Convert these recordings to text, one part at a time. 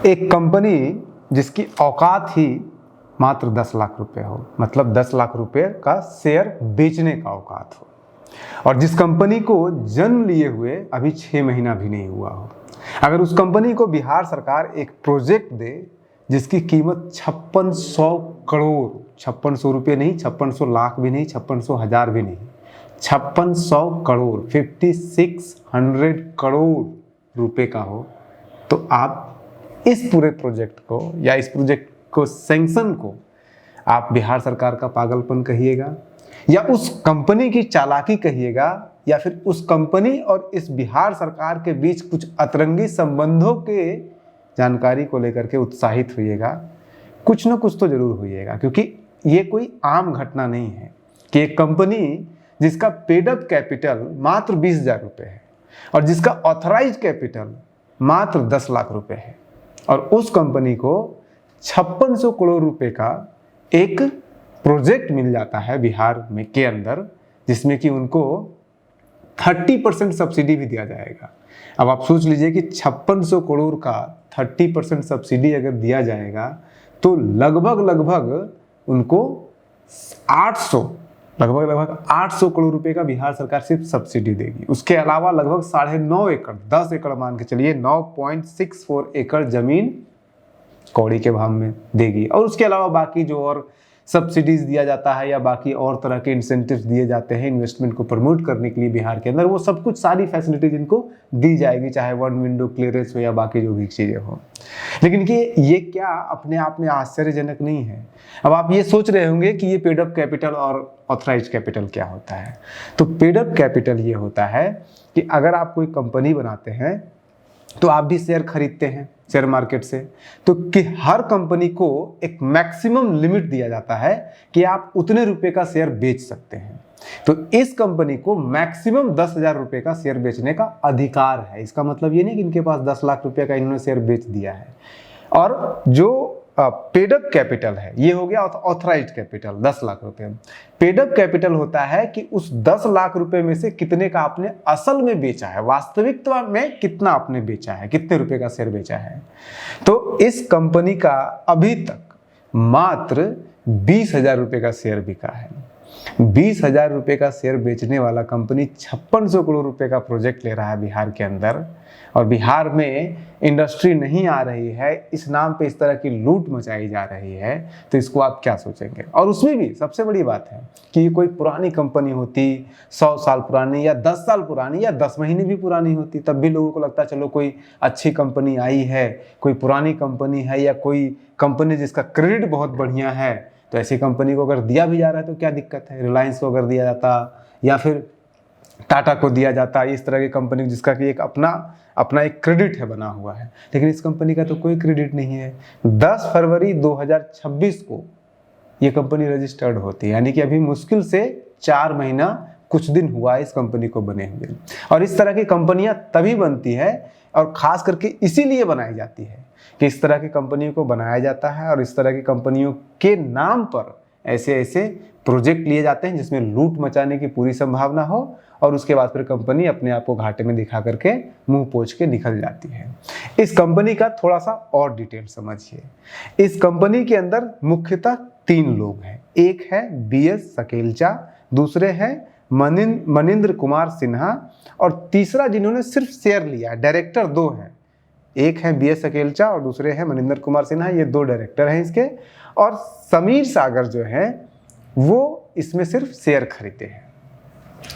एक कंपनी जिसकी औकात ही मात्र 10 लाख रुपए हो, मतलब 10 लाख रुपए का शेयर बेचने का औकात हो, और जिस कंपनी को जन्म लिए हुए अभी 6 महीना भी नहीं हुआ हो, अगर उस कंपनी को बिहार सरकार एक प्रोजेक्ट दे जिसकी कीमत 5600 करोड़, 5600 रुपये नहीं, 5600 लाख भी नहीं, 5600 हजार भी नहीं, 5600 करोड़ 5600 करोड़ रुपए का हो, तो आप इस पूरे प्रोजेक्ट को या इस प्रोजेक्ट को सैंक्शन को आप बिहार सरकार का पागलपन कहिएगा, या उस कंपनी की चालाकी कहिएगा, या फिर उस कंपनी और इस बिहार सरकार के बीच कुछ अतरंगी संबंधों के जानकारी को लेकर के उत्साहित होइएगा। कुछ न कुछ तो जरूर होइएगा, क्योंकि ये कोई आम घटना नहीं है कि एक कंपनी जिसका पेड अप कैपिटल मात्र 20,000 रुपये है और जिसका ऑथराइज कैपिटल मात्र 10 लाख रुपए है, और उस कंपनी को 5600 करोड़ रुपए का एक प्रोजेक्ट मिल जाता है बिहार में के अंदर, जिसमें कि उनको 30% सब्सिडी भी दिया जाएगा। अब आप सोच लीजिए कि 5600 करोड़ का 30% सब्सिडी अगर दिया जाएगा तो लगभग उनको 800 करोड़ रुपए का बिहार सरकार सिर्फ सब्सिडी देगी। उसके अलावा लगभग 9.5 एकड़, 10 एकड़ मान के चलिए, 9.64 एकड़ जमीन कौड़ी के भाव में देगी, और उसके अलावा बाकी जो और सब्सिडीज दिया जाता है या बाकी और तरह के इंसेंटिव्स दिए जाते हैं इन्वेस्टमेंट को प्रमोट करने के लिए बिहार के अंदर, वो सब कुछ सारी फैसिलिटीज इनको दी जाएगी, चाहे वन विंडो क्लियरेंस हो या बाकी जो भी चीज़ें हो। लेकिन कि ये क्या अपने आप में आश्चर्यजनक नहीं है? अब आप ये सोच रहे होंगे कि ये पेड अप कैपिटल और ऑथराइज कैपिटल क्या होता है। तो पेड अप कैपिटल ये होता है कि अगर आप कोई कंपनी बनाते हैं तो आप भी शेयर खरीदते हैं शेयर मार्केट से, तो कि हर कंपनी को एक मैक्सिमम लिमिट दिया जाता है कि आप उतने रुपए का शेयर बेच सकते हैं। तो इस कंपनी को मैक्सिमम 10,000 रुपए का शेयर बेचने का अधिकार है। इसका मतलब ये नहीं कि इनके पास 10 लाख रुपए का इन्होंने शेयर बेच दिया है। और जो पेड अप कैपिटल है ये हो गया ऑथराइज्ड कैपिटल 10 लाख रुपए। पेड अप कैपिटल होता है कि उस 10 लाख रुपए में से कितने का आपने असल में बेचा है, वास्तविकता में कितना आपने बेचा है, कितने रुपए का शेयर बेचा है। तो इस कंपनी का अभी तक मात्र 20,000 रुपए का शेयर बिका है। 20,000 रुपए का शेयर बेचने वाला कंपनी 5600 करोड़ रुपए का प्रोजेक्ट ले रहा है बिहार के अंदर, और बिहार में इंडस्ट्री नहीं आ रही है, इस नाम पे इस तरह की लूट मचाई जा रही है, तो इसको आप क्या सोचेंगे। और उसमें भी सबसे बड़ी बात है कि ये कोई पुरानी कंपनी होती, 100 साल पुरानी या 10 साल पुरानी या 10 महीने भी पुरानी होती, तब भी लोगों को लगता चलो कोई अच्छी कंपनी आई है, कोई पुरानी कंपनी है या कोई कंपनी जिसका क्रेडिट बहुत बढ़िया है। तो ऐसी कंपनी को अगर दिया भी जा रहा है तो क्या दिक्कत है। रिलायंस को अगर दिया जाता या फिर टाटा को दिया जाता, इस तरह की कंपनी जिसका कि एक अपना एक क्रेडिट है बना हुआ है, लेकिन इस कंपनी का तो कोई क्रेडिट नहीं है। 10 फरवरी 2026 को ये कंपनी रजिस्टर्ड होती है, यानी कि अभी मुश्किल से 4 महीना कुछ दिन हुआ इस कंपनी को बने हुए। और इस तरह की कंपनियां तभी बनती है और खास करके इसीलिए बनाई जाती है कि इस तरह की कंपनियों को बनाया जाता है और इस तरह की कंपनियों के नाम पर ऐसे प्रोजेक्ट लिए जाते हैं जिसमें लूट मचाने की पूरी संभावना हो, और उसके बाद फिर कंपनी अपने आप को घाटे में दिखा करके मुंह पोंछ के निकल जाती है। इस कंपनी का थोड़ा सा और डिटेल समझिए। इस कंपनी के अंदर मुख्यतः 3 लोग हैं। एक है बीएस सकेलचा, दूसरे हैं मनिंद्र कुमार सिन्हा, और तीसरा जिन्होंने सिर्फ शेयर लिया है, डायरेक्टर 2 हैं। एक है बीएस सकेलचा और दूसरे हैं मनिंद्र कुमार सिन्हा, ये 2 डायरेक्टर हैं इसके। और समीर सागर जो है वो इसमें सिर्फ शेयर खरीदते हैं।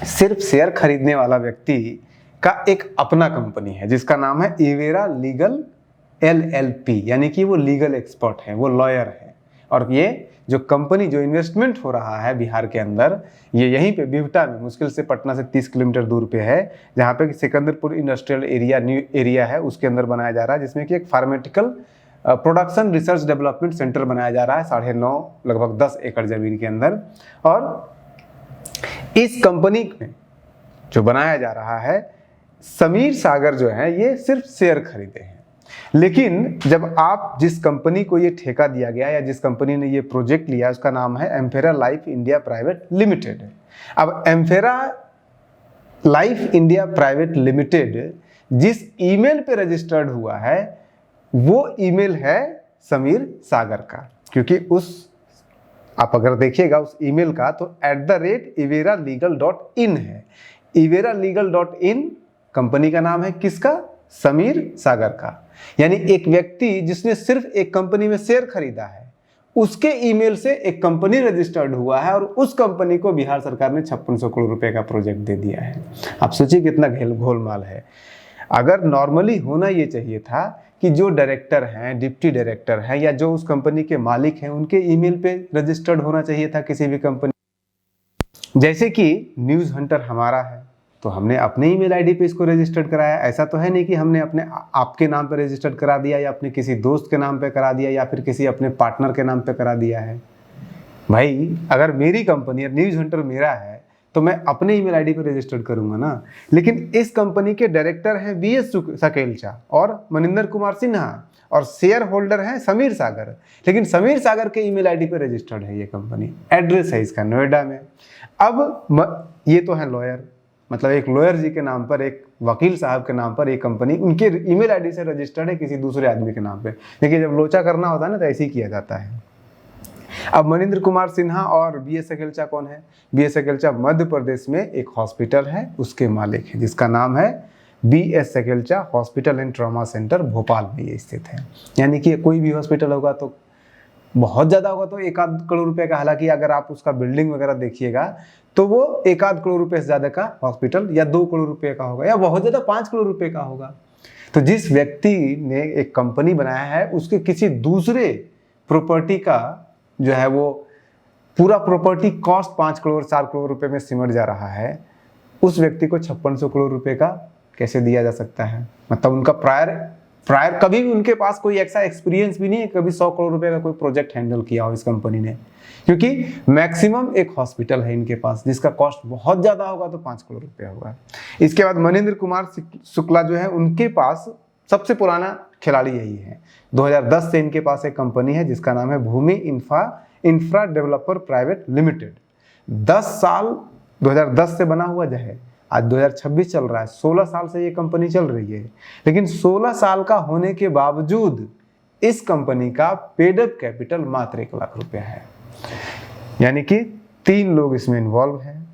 सिर्फ शेयर खरीदने वाला व्यक्ति का एक अपना कंपनी है जिसका नाम है इवेरा लीगल LLP, यानी कि वो लीगल एक्सपर्ट है, वो लॉयर है। और ये जो कंपनी, जो इन्वेस्टमेंट हो रहा है बिहार के अंदर, ये यहीं पे बिहटा में, मुश्किल से पटना से 30 किलोमीटर दूर पे है, जहाँ पे Sikandarpur industrial area, new area है, उसके अंदर बनाया जा रहा है, जिसमें कि एक फार्मेटिकल प्रोडक्शन रिसर्च डेवलपमेंट सेंटर बनाया जा रहा है 9.5 लगभग 10 एकड़ जमीन के अंदर। और इस कंपनी में जो बनाया जा रहा है, समीर सागर जो है ये सिर्फ शेयर खरीदे हैं। लेकिन जब आप जिस कंपनी को ये ठेका दिया गया या जिस कंपनी ने ये प्रोजेक्ट लिया, उसका नाम है एम्फेरा लाइफ इंडिया प्राइवेट लिमिटेड। अब एम्फेरा लाइफ इंडिया प्राइवेट लिमिटेड जिस ईमेल पे रजिस्टर्ड हुआ है, वो ईमेल है समीर सागर का, क्योंकि आप अगर देखिएगा उस ईमेल का तो @everalegal.in है। everalegal.in कंपनी का नाम है, किसका? समीर सागर का। यानी एक व्यक्ति जिसने सिर्फ एक कंपनी में शेयर खरीदा है, उसके ईमेल से एक कंपनी रजिस्टर्ड हुआ है और उस कंपनी को बिहार सरकार ने 5600 करोड़ रुपए का प्रोजेक्ट दे दिया है। आप सोचिए कितना घोलमाल है। अगर नॉर्मली होना ये चाहिए था कि जो डायरेक्टर हैं, डिप्टी डायरेक्टर हैं, या जो उस कंपनी के मालिक हैं, उनके ईमेल पे रजिस्टर्ड होना चाहिए था किसी भी कंपनी। जैसे कि न्यूज़ हंटर हमारा है तो हमने अपने ईमेल आईडी पे इसको रजिस्टर्ड कराया। ऐसा तो है नहीं कि हमने अपने आपके नाम पे रजिस्टर्ड करा दिया या अपने किसी दोस्त के नाम पे करा दिया या फिर किसी अपने पार्टनर के नाम पे करा दिया है। भाई अगर मेरी कंपनी है, न्यूज़ हंटर मेरा है, तो मैं अपने ईमेल आईडी पे रजिस्टर्ड करूंगा ना। लेकिन इस कंपनी के डायरेक्टर हैं BS सकेलचा और मनिंदर कुमार सिन्हा और शेयर होल्डर हैं समीर सागर। लेकिन समीर सागर के ईमेल आईडी पे रजिस्टर्ड है ये कंपनी। एड्रेस है इसका नोएडा में। अब ये तो है लॉयर, मतलब एक लॉयर जी के नाम पर, एक वकील साहब के नाम पर एक कंपनी उनके ईमेल आईडी से रजिस्टर्ड है किसी दूसरे आदमी के नाम पे। देखिए जब लोचा करना होता है ना तो ऐसे ही किया जाता है। अब मनिंदर कुमार सिन्हा और BS सकेलचा कौन है? BS सकेलचा मध्य प्रदेश में एक हॉस्पिटल है, उसके मालिक है, जिसका नाम है BS Sakalecha hospital and trauma centre, Bhopal में ये स्थित है। यानी कि कोई भी हॉस्पिटल होगा तो बहुत ज़्यादा होगा तो 1-8 करोड़ रुपए का। हालांकि अगर आप उसका बिल्डिंग वगैरह देखिएगा तो वो 1-8 करोड़ रुपए से ज़्यादा का हॉस्पिटल या 2 करोड़ रुपए का होगा, या बहुत ज़्यादा 5 करोड़ रुपए का होगा। तो जिस व्यक्ति ने एक कंपनी बनाया है उसके किसी दूसरे प्रॉपर्टी का जो है वो पूरा प्रॉपर्टी कॉस्ट 5 करोड़ 4 करोड़ रुपए में सिमट जा रहा है, उस व्यक्ति को 5600 करोड़ रुपए का कैसे दिया जा सकता है? मतलब उनका प्रायर कभी भी उनके पास कोई ऐसा एक्सपीरियंस भी नहीं है कभी 100 करोड़ रुपए का कोई प्रोजेक्ट हैंडल किया हो इस कंपनी ने। क्योंकि मैक्सिमम एक हॉस्पिटल है इनके पास जिसका कॉस्ट बहुत ज्यादा होगा तो 5 करोड़ रुपए होगा। इसके बाद मनिंदर कुमार शुक्ला जो है, उनके पास सबसे पुराना खिलाड़ी यही है। 2010 से इनके पास एक कंपनी है जिसका नाम है भूमि इंफ्रा डेवलपर प्राइवेट लिमिटेड। 10 साल 2010 से बना हुआ जो है, आज 2026 चल रहा है, 16 साल से ये कंपनी चल रही है। लेकिन 16 साल का होने के बावजूद इस कंपनी का पेड अप कैपिटल मात्र 1 लाख रुपया है। यानी कि 3 लोग इसमें इन्वॉल्व हैं।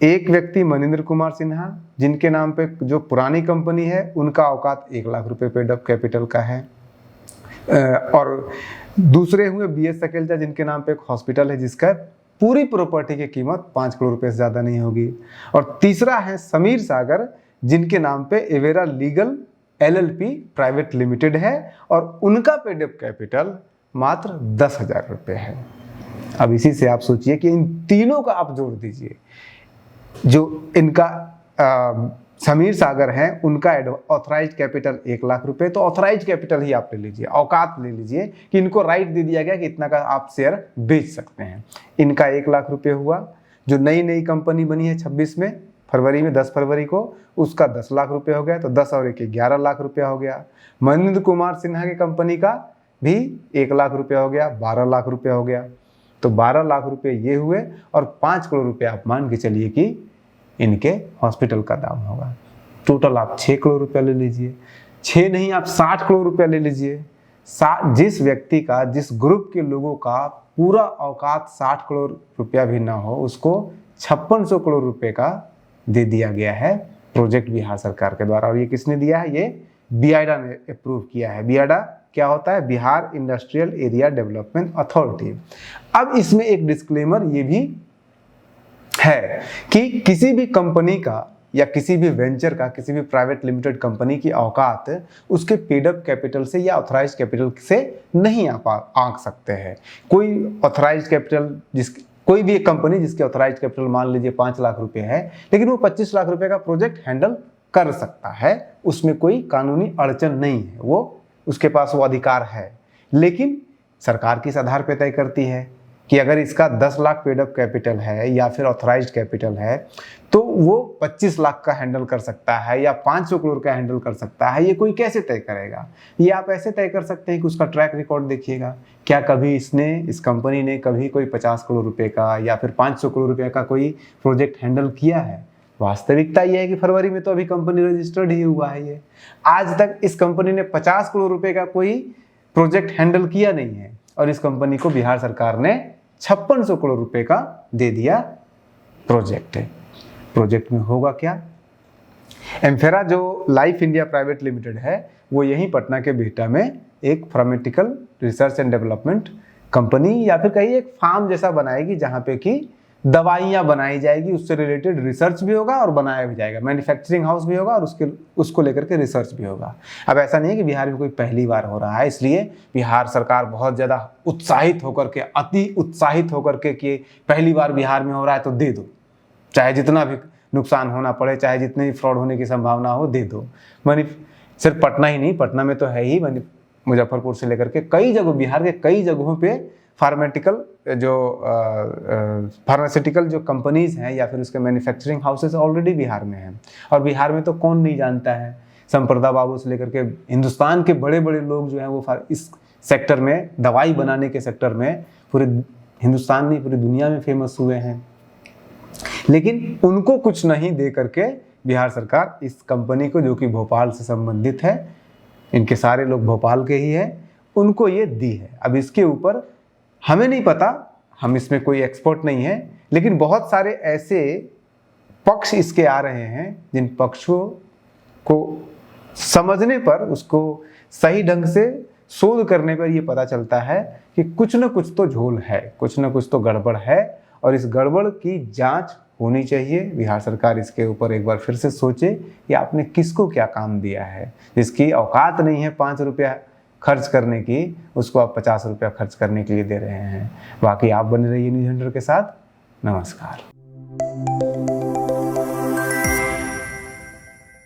एक व्यक्ति मनिंदर कुमार सिन्हा, जिनके नाम पे जो पुरानी कंपनी है उनका औकात 1 लाख रुपए पेड अप कैपिटल का है, और दूसरे हुए BS सकेलचा जिनके नाम पे एक हॉस्पिटल है जिसका पूरी प्रॉपर्टी की कीमत 5 करोड़ रुपए से ज़्यादा नहीं होगी, और तीसरा है समीर सागर जिनके नाम पे Avira legal LLP private limited है और उनका पेड अप कैपिटल मात्र 10,000 रुपये है। अब इसी से आप सोचिए कि इन तीनों का आप जोड़ दीजिए, जो इनका समीर सागर हैं उनका ऑथराइज्ड कैपिटल 1 लाख रुपए, तो ऑथराइज्ड कैपिटल ही आप ले लीजिए, औकात ले लीजिए कि इनको राइट दे दिया गया कि इतना का आप शेयर बेच सकते हैं। इनका 1 लाख रुपए हुआ। जो नई कंपनी बनी है 26 में फरवरी में 10 फरवरी को, उसका 10 लाख रुपए हो गया, तो 10 और 1 11 लाख रुपया हो गया। मनिंदर कुमार सिन्हा की कंपनी का भी 1 लाख रुपया हो गया, 12 लाख रुपया हो गया। तो 12 लाख रुपये ये हुए, और 5 करोड़ रुपये आप मान के चलिए कि इनके हॉस्पिटल का दाम होगा। टोटल आप 6 करोड़ रुपया ले लीजिए, 6 नहीं आप 60 करोड़ रुपया ले लीजिए। जिस व्यक्ति का, जिस ग्रुप के लोगों का पूरा औकात 60 करोड़ रुपया भी ना हो, उसको 5600 करोड़ रुपए का दे दिया गया है प्रोजेक्ट बिहार सरकार के द्वारा। और ये किसने दिया है? ये बियाडा ने अप्रूव किया है। बियाडा क्या होता है? Bihar industrial area development authority. अब इसमें एक डिस्क्लेमर ये भी है कि किसी भी कंपनी का या किसी भी वेंचर का, किसी भी प्राइवेट लिमिटेड कंपनी की औकात उसके पेड अप कैपिटल से या ऑथराइज्ड कैपिटल से नहीं आप आंक सकते हैं। कोई ऑथराइज्ड कैपिटल कोई भी एक कंपनी जिसके ऑथराइज्ड कैपिटल मान लीजिए 5 लाख रुपए है, लेकिन वो 25 लाख रुपए का प्रोजेक्ट हैंडल कर सकता है, उसमें कोई कानूनी अड़चन नहीं है, वो उसके पास वो अधिकार है। लेकिन सरकार किस आधार पर तय करती है कि अगर इसका 10 लाख पेड अप कैपिटल है या फिर ऑथराइज्ड कैपिटल है तो वो 25 लाख का हैंडल कर सकता है या 500 करोड़ का हैंडल कर सकता है, ये कोई कैसे तय करेगा? ये आप ऐसे तय कर सकते हैं कि उसका ट्रैक रिकॉर्ड देखिएगा। क्या कभी इस कंपनी ने कभी कोई 50 करोड़ रुपए का या फिर 500 करोड़ रुपए का कोई प्रोजेक्ट हैंडल किया है? वास्तविकता यह है कि फरवरी में तो अभी कंपनी रजिस्टर्ड ही हुआ है। ये आज तक इस कंपनी ने 50 करोड़ रुपए का कोई प्रोजेक्ट हैंडल किया नहीं है और इस कंपनी को बिहार सरकार ने 5600 करोड़ रुपए का दे दिया प्रोजेक्ट है। प्रोजेक्ट में होगा क्या? एम्फेरा जो लाइफ इंडिया प्राइवेट लिमिटेड है वो यहीं पटना के बिहटा में एक pharmaceutical research and development company या फिर कहीं एक फार्म जैसा बनाएगी जहाँ पे कि दवाइयाँ बनाई जाएगी, उससे रिलेटेड रिसर्च भी होगा और बनाया भी जाएगा, मैन्युफैक्चरिंग हाउस भी होगा और उसको लेकर के रिसर्च भी होगा। अब ऐसा नहीं है कि बिहार में कोई पहली बार हो रहा है, इसलिए बिहार सरकार बहुत ज़्यादा उत्साहित होकर के, अति उत्साहित होकर के कि पहली बार बिहार में हो रहा है तो दे दो, चाहे जितना भी नुकसान होना पड़े, चाहे जितनी फ्रॉड होने की संभावना हो, दे दो। सिर्फ पटना ही नहीं, पटना में तो है ही, मुजफ्फरपुर से लेकर के कई जगह, बिहार के कई जगहों पे फार्मास्यूटिकल जो कंपनीज हैं या फिर उसके मैन्युफैक्चरिंग हाउसेस ऑलरेडी बिहार में हैं। और बिहार में तो कौन नहीं जानता है, संप्रदा बाबू से लेकर के हिंदुस्तान के बड़े बड़े लोग जो हैं वो इस सेक्टर में, दवाई बनाने के सेक्टर में पूरे हिंदुस्तान नहीं पूरी दुनिया में फेमस हुए हैं। लेकिन उनको कुछ नहीं दे करके बिहार सरकार इस कंपनी को, जो कि भोपाल से संबंधित है, इनके सारे लोग भोपाल के ही हैं, उनको ये दी है। अब इसके ऊपर हमें नहीं पता, हम इसमें कोई एक्सपर्ट नहीं है, लेकिन बहुत सारे ऐसे पक्ष इसके आ रहे हैं जिन पक्षों को समझने पर, उसको सही ढंग से शोध करने पर ये पता चलता है कि कुछ न कुछ तो झोल है, कुछ न कुछ तो गड़बड़ है और इस गड़बड़ की जांच होनी चाहिए। बिहार सरकार इसके ऊपर एक बार फिर से सोचे कि आपने किसको क्या काम दिया है। जिसकी औकात नहीं है 5 रुपया खर्च करने की, उसको आप 50 रुपया खर्च करने के लिए दे रहे हैं। बाकी आप बने रहिए न्यूज़ हंटर के साथ। नमस्कार।